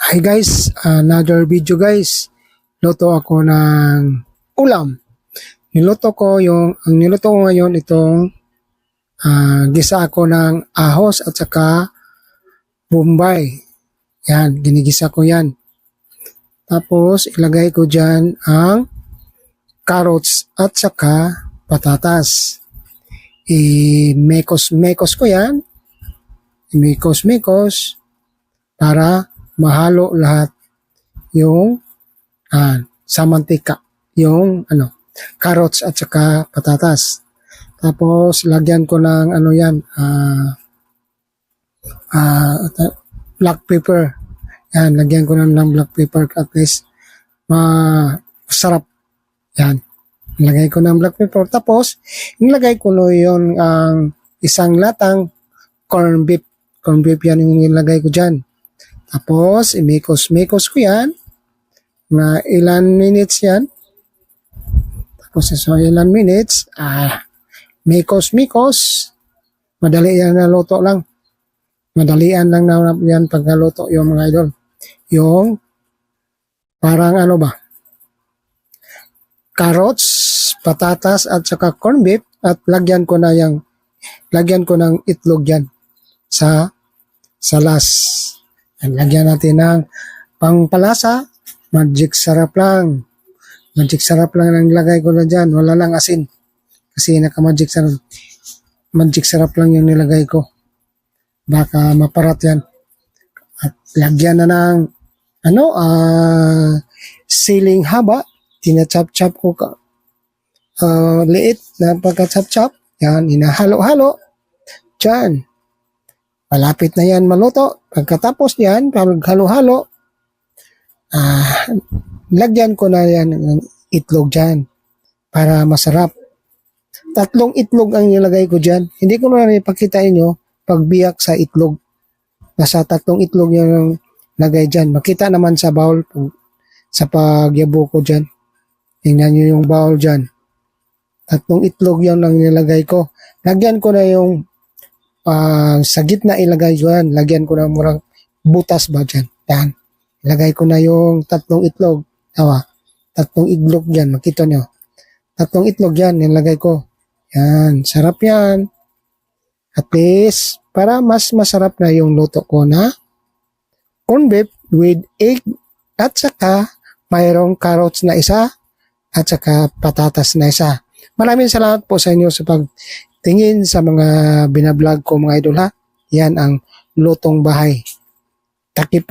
Hi guys, another video guys. Luto ako ng ulam. Ang niluto ko ngayon itong gisa ako ng ahos at saka bombay. Yan, ginigisa ko yan. Tapos ilagay ko dyan ang carrots at saka patatas. I-mekos ko yan. I-mekos para mahalo lahat yung sa mantika, yung carrots at saka patatas. Tapos lagyan ko ng black pepper. Yan, lagyan ko ng black pepper at least masarap. Yan. Nilagay ko ng black pepper. Tapos nilagay ko yung isang latang corn beef. Corn beef yan yung nilagay ko dyan. Tapos, imikos-mikos ko yan na ilan minutes yan. Tapos, ilan minutes, mikos-mikos. Madali yan na luto lang. Madalian lang na yan pagkaluto yung mga idol. Yung parang carrots, patatas at saka corn beef at lagyan ko ng itlog yan sa last. Lagyan natin ng pangpalasa, magic sarap lang. Magic sarap lang ang nilagay ko na dyan. Wala lang asin. Kasi naka-magic sarap. Magic sarap lang yung nilagay ko. Baka maparat yan. At lagyan na ng siling haba. Tina-chop-chop ko liit na pagka-chop-chop. Yan, inahalo-halo. Dyan. Malapit na yan maluto. Pagkatapos yan, halo-halo, lagyan ko na yan ng itlog dyan para masarap. 3 itlog ang nilagay ko dyan. Hindi ko na ipakita inyo pagbiyak sa itlog. Nasa 3 itlog yung lagay dyan. Makita naman sa bowl sa pagyabo ko dyan. Tingnan nyo yung bowl dyan. 3 itlog yung lang nilagay ko. Lagyan ko na yung sa gitna ilagay ko yan. Lagyan ko na murang butas ba dyan. Yan. Ilagay ko na yung 3 itlog. 3 itlog dyan. Makita nyo. 3 itlog yan. Nilagay ko. Yan. Sarap yan. At least, para mas masarap na yung luto ko na corn beef with egg at saka mayroong carrots na isa at saka patatas na isa. Maraming salamat po sa inyo sa pagtingin sa mga binablog ko mga idol ha. Yan ang lutong bahay. Takipan